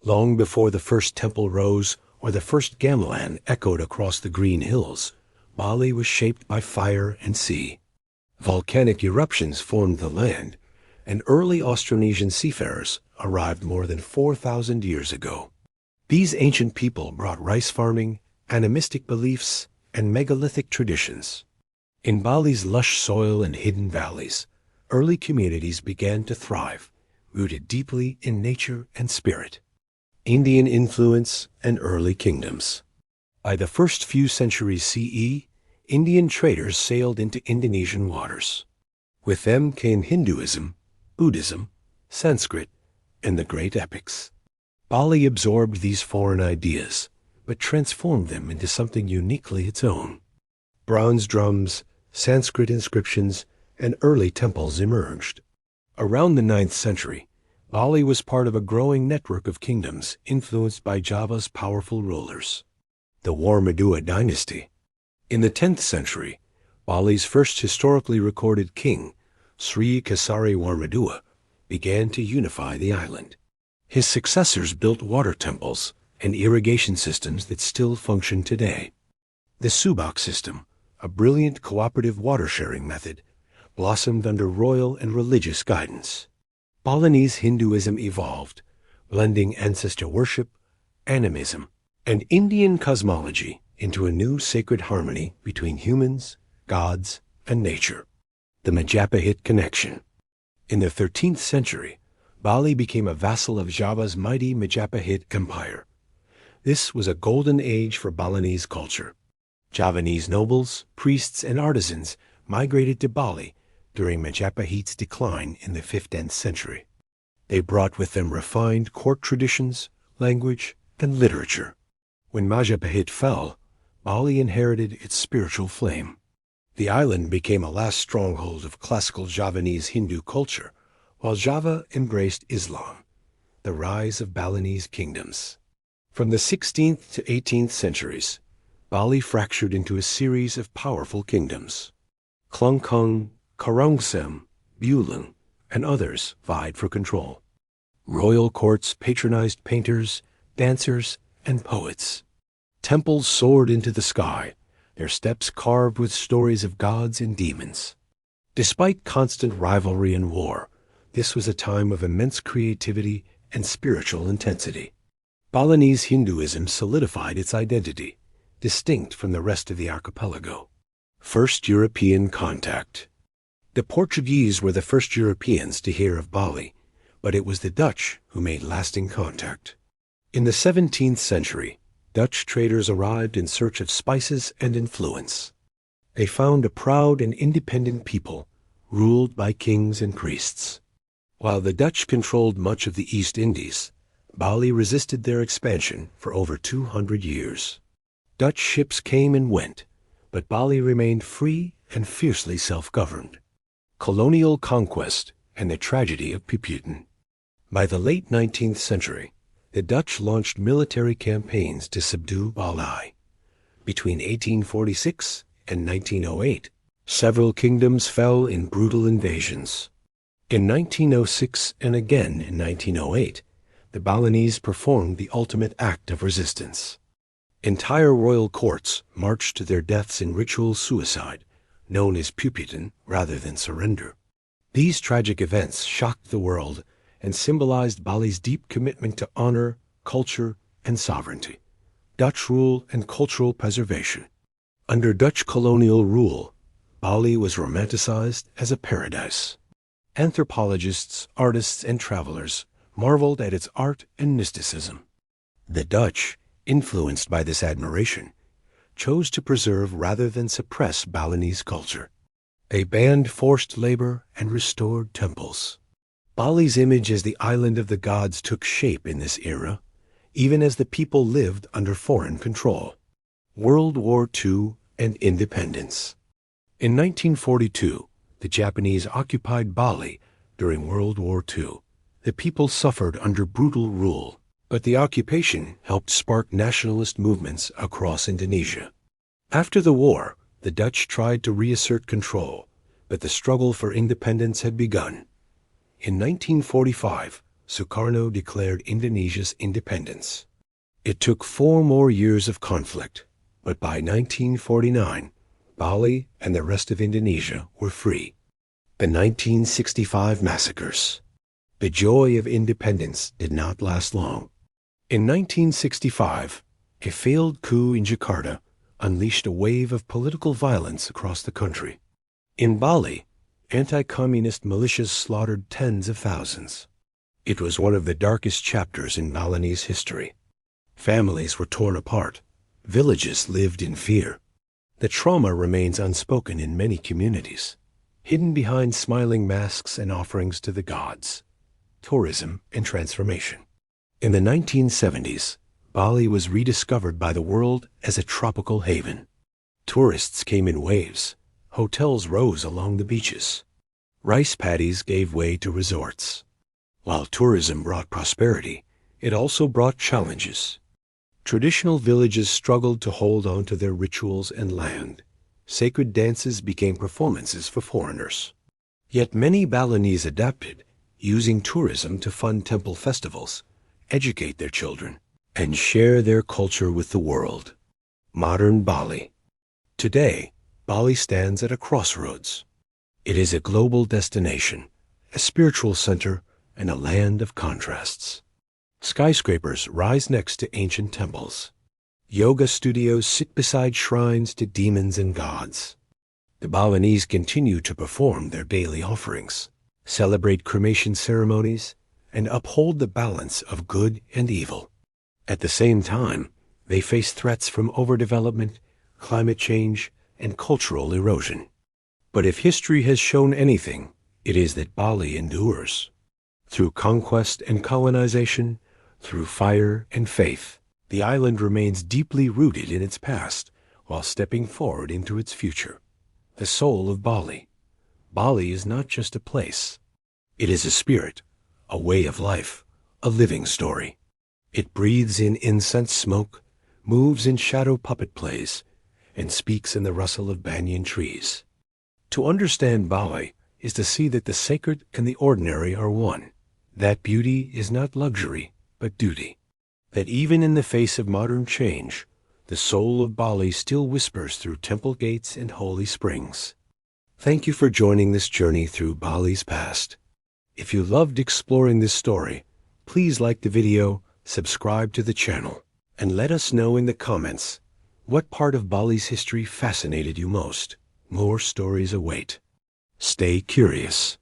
Long before the first temple rose or the first gamelan echoed across the green hills, Bali was shaped by fire and sea. Volcanic eruptions formed the land, and early Austronesian seafarers arrived more than 4,000 years ago. These ancient people brought rice farming, animistic beliefs, and megalithic traditions. In Bali's lush soil and hidden valleys, early communities began to thrive, rooted deeply in nature and spirit. Indian influence and early kingdoms. By the first few centuries CE, Indian traders sailed into Indonesian waters. With them came Hinduism, Buddhism, Sanskrit, and the great epics. Bali absorbed these foreign ideas, but transformed them into something uniquely its own. Bronze drums, Sanskrit inscriptions, and early temples emerged. Around the 9th century, Bali was part of a growing network of kingdoms influenced by Java's powerful rulers. The Warmadua dynasty. In the 10th century, Bali's first historically recorded king, Sri Kasari Warmadua, began to unify the island. His successors built water temples and irrigation systems that still function today. The Subak system, a brilliant cooperative water-sharing method, blossomed under royal and religious guidance. Balinese Hinduism evolved, blending ancestor worship, animism, and Indian cosmology into a new sacred harmony between humans, gods, and nature. The Majapahit connection. In the 13th century, Bali became a vassal of Java's mighty Majapahit Empire. This was a golden age for Balinese culture. Javanese nobles, priests, and artisans migrated to Bali during Majapahit's decline in the 15th century. They brought with them refined court traditions, language, and literature. When Majapahit fell, Bali inherited its spiritual flame. The island became a last stronghold of classical Javanese Hindu culture, while Java embraced Islam, the rise of Balinese kingdoms. From the 16th to 18th centuries, Bali fractured into a series of powerful kingdoms. Klungkung, Karongsem, Bulung, and others vied for control. Royal courts patronized painters, dancers, and poets. Temples soared into the sky, their steps carved with stories of gods and demons. Despite constant rivalry and war, this was a time of immense creativity and spiritual intensity. Balinese Hinduism solidified its identity, distinct from the rest of the archipelago. First European contact. The Portuguese were the first Europeans to hear of Bali, but it was the Dutch who made lasting contact. In the 17th century, Dutch traders arrived in search of spices and influence. They found a proud and independent people, ruled by kings and priests. While the Dutch controlled much of the East Indies, Bali resisted their expansion for over 200 years. Dutch ships came and went, but Bali remained free and fiercely self-governed. Colonial conquest and the tragedy of Puputan. By the late 19th century, the Dutch launched military campaigns to subdue Bali. Between 1846 and 1908, several kingdoms fell in brutal invasions. In 1906 and again in 1908, the Balinese performed the ultimate act of resistance. Entire royal courts marched to their deaths in ritual suicide, known as Puputan rather than surrender. These tragic events shocked the world and symbolized Bali's deep commitment to honor, culture, and sovereignty, Dutch rule and cultural preservation. Under Dutch colonial rule, Bali was romanticized as a paradise. Anthropologists, artists, and travelers marveled at its art and mysticism. The Dutch, influenced by this admiration, chose to preserve rather than suppress Balinese culture. They banned forced labor and restored temples. Bali's image as the island of the gods took shape in this era, even as the people lived under foreign control. World War II and independence. In 1942, the Japanese occupied Bali during World War II. The people suffered under brutal rule, but the occupation helped spark nationalist movements across Indonesia. After the war, the Dutch tried to reassert control, but the struggle for independence had begun. In 1945, Sukarno declared Indonesia's independence. It took 4 more years of conflict, but by 1949, Bali and the rest of Indonesia were free. The 1965 massacres. The joy of independence did not last long. In 1965, a failed coup in Jakarta unleashed a wave of political violence across the country. In Bali, anti-communist militias slaughtered tens of thousands. It was one of the darkest chapters in Balinese history. Families were torn apart. Villages lived in fear. The trauma remains unspoken in many communities, hidden behind smiling masks and offerings to the gods. Tourism and transformation. In the 1970s, Bali was rediscovered by the world as a tropical haven. Tourists came in waves. Hotels rose along the beaches. Rice paddies gave way to resorts. While tourism brought prosperity, it also brought challenges. Traditional villages struggled to hold on to their rituals and land. Sacred dances became performances for foreigners. Yet many Balinese adapted, using tourism to fund temple festivals, educate their children, and share their culture with the world. Modern Bali. Today, Bali stands at a crossroads. It is a global destination, a spiritual center, and a land of contrasts. Skyscrapers rise next to ancient temples. Yoga studios sit beside shrines to demons and gods. The Balinese continue to perform their daily offerings, celebrate cremation ceremonies, and uphold the balance of good and evil. At the same time, they face threats from overdevelopment, climate change, and cultural erosion. But if history has shown anything, it is that Bali endures. Through conquest and colonization, through fire and faith, the island remains deeply rooted in its past while stepping forward into its future. The soul of Bali. Bali is not just a place. It is a spirit, a way of life, a living story. It breathes in incense smoke, moves in shadow puppet plays, and speaks in the rustle of banyan trees. To understand Bali is to see that the sacred and the ordinary are one. That beauty is not luxury, but duty. That even in the face of modern change, the soul of Bali still whispers through temple gates and holy springs. Thank you for joining this journey through Bali's past. If you loved exploring this story, please like the video, subscribe to the channel, and let us know in the comments what part of Bali's history fascinated you most. More stories await. Stay curious.